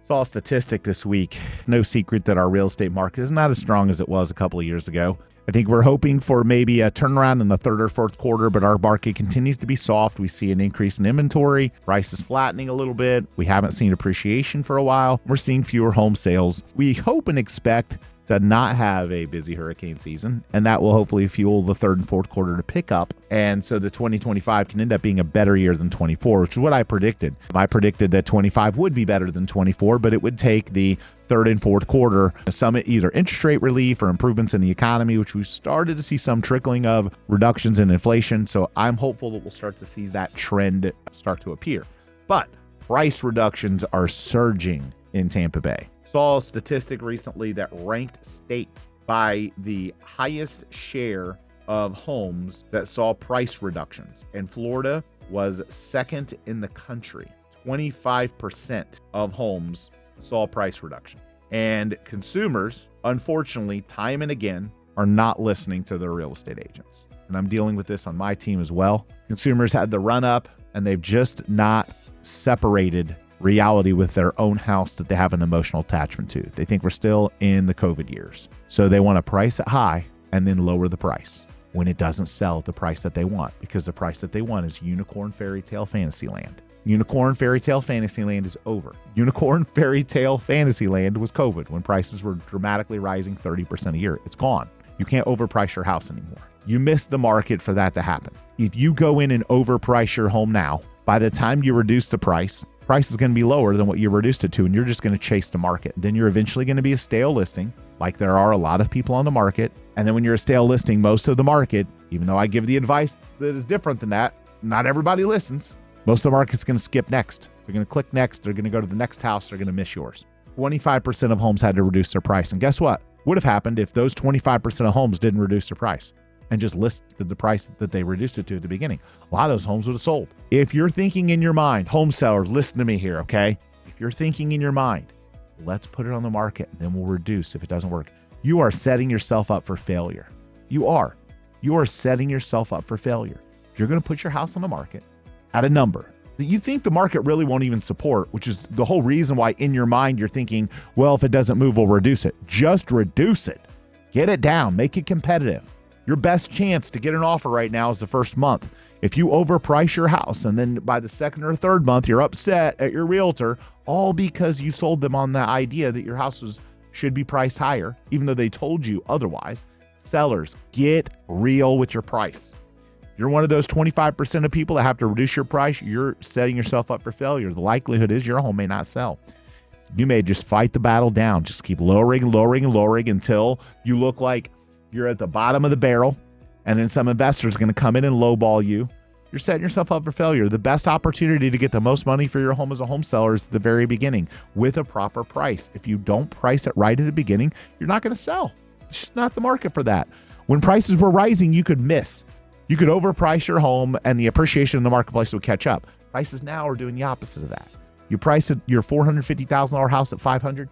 Saw a statistic this week. No secret that our real estate market is not as strong as it was a couple of years ago. I think we're hoping for maybe a turnaround in the third or fourth quarter, but our market continues to be soft. We see an increase in inventory. Price is flattening a little bit. We haven't seen appreciation for a while. We're seeing fewer home sales. We hope and expect to not have a busy hurricane season, and that will hopefully fuel the third and fourth quarter to pick up. And so the 2025 can end up being a better year than 24, which is what I predicted. I predicted that 25 would be better than 24, but it would take the third and fourth quarter, some either interest rate relief or improvements in the economy, which we've started to see some trickling of reductions in inflation. So I'm hopeful that we'll start to see that trend start to appear. But price reductions are surging in Tampa Bay. Saw a statistic recently that ranked states by the highest share of homes that saw price reductions. And Florida was second in the country. 25% of homes saw price reduction. And consumers, unfortunately, time and again, are not listening to their real estate agents. And I'm dealing with this on my team as well. Consumers had the run up and they've just not separated reality with their own house that they have an emotional attachment to. They think we're still in the COVID years. So they want to price it high and then lower the price when it doesn't sell at the price that they want, because the price that they want is unicorn fairy tale fantasy land. Unicorn fairy tale fantasy land is over. Unicorn fairy tale fantasy land was COVID when prices were dramatically rising 30% a year. It's gone. You can't overprice your house anymore. You missed the market for that to happen. If you go in and overprice your home now, by the time you reduce the price is going to be lower than what you reduced it to, and you're just going to chase the market. Then you're eventually going to be a stale listing, like there are a lot of people on the market. And then when you're a stale listing, most of the market, even though I give the advice that is different than that, not everybody listens. Most of the market's going to skip next. They're going to click next. They're going to go to the next house. They're going to miss yours. 25% of homes had to reduce their price. And guess what? Would have happened if those 25% of homes didn't reduce their price and just listed the price that they reduced it to at the beginning. A lot of those homes would have sold. If you're thinking in your mind, home sellers, listen to me here, okay? If you're thinking in your mind, let's put it on the market and then we'll reduce if it doesn't work. You are setting yourself up for failure. You are setting yourself up for failure. If you're going to put your house on the market at a number that you think the market really won't even support, which is the whole reason why in your mind you're thinking, well, if it doesn't move, we'll reduce it. Just reduce it. Get it down. Make it competitive. Your best chance to get an offer right now is the first month. If you overprice your house and then by the second or third month, you're upset at your realtor, all because you sold them on the idea that your house should be priced higher, even though they told you otherwise. Sellers, get real with your price. If you're one of those 25% of people that have to reduce your price, you're setting yourself up for failure. The likelihood is your home may not sell. You may just fight the battle down. Just keep lowering until you look like you're at the bottom of the barrel, and then some investor is going to come in and lowball you. You're setting yourself up for failure. The best opportunity to get the most money for your home as a home seller is at the very beginning with a proper price. If you don't price it right at the beginning, you're not going to sell. It's just not the market for that. When prices were rising, you could miss. You could overprice your home and the appreciation in the marketplace would catch up. Prices now are doing the opposite of that. You price your $450,000 house at $500,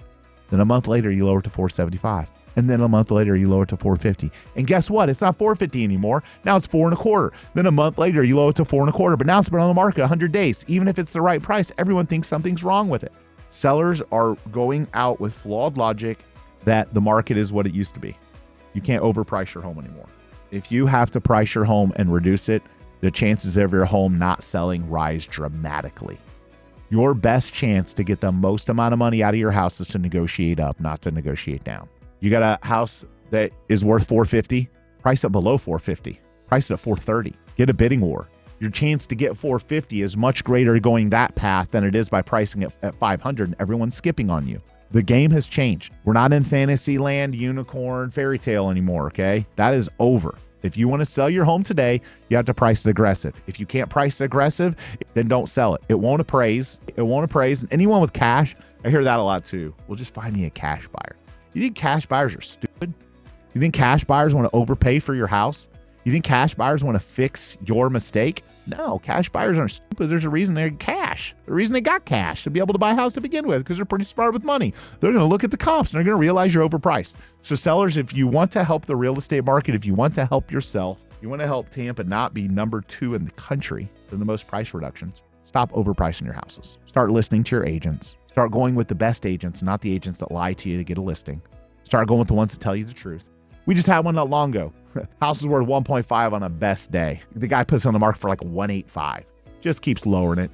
then a month later you lower it to $475. And then a month later, you lower it to $450. And guess what? It's not $450 anymore. Now it's $425. Then a month later, you lower it to $425. But now it's been on the market 100 days. Even if it's the right price, everyone thinks something's wrong with it. Sellers are going out with flawed logic that the market is what it used to be. You can't overprice your home anymore. If you have to price your home and reduce it, the chances of your home not selling rise dramatically. Your best chance to get the most amount of money out of your house is to negotiate up, not to negotiate down. You got a house that is worth $450, price it below $450, price it at $430, get a bidding war. Your chance to get $450 is much greater going that path than it is by pricing it at $500 and everyone's skipping on you. The game has changed. We're not in fantasy land, unicorn, fairy tale anymore, okay? That is over. If you want to sell your home today, you have to price it aggressive. If you can't price it aggressive, then don't sell it. It won't appraise. And anyone with cash, I hear that a lot too. Well, just find me a cash buyer. You think cash buyers are stupid? You think cash buyers want to overpay for your house? You think cash buyers want to fix your mistake? No, cash buyers aren't stupid. There's a reason they're cash. The reason they got cash to be able to buy a house to begin with, because they're pretty smart with money. They're going to look at the comps and they're going to realize you're overpriced. So sellers, if you want to help the real estate market, if you want to help yourself, you want to help Tampa not be number 2 in the country for the most price reductions, stop overpricing your houses. Start listening to your agents. Start going with the best agents, not the agents that lie to you to get a listing. Start going with the ones that tell you the truth. We just had one not long ago. House is worth 1.5 on a best day. The guy puts it on the market for like 185. Just keeps lowering it.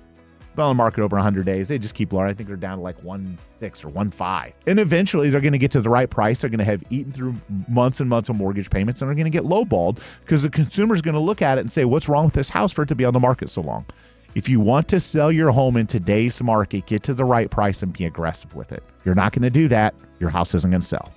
Been on the market over 100 days. They just keep lowering. I think they're down to like 1.6 or 1.5. And eventually they're going to get to the right price. They're going to have eaten through months and months of mortgage payments, and they're going to get lowballed because the consumer is going to look at it and say, what's wrong with this house for it to be on the market so long? If you want to sell your home in today's market, get to the right price and be aggressive with it. You're not going to do that. Your house isn't going to sell.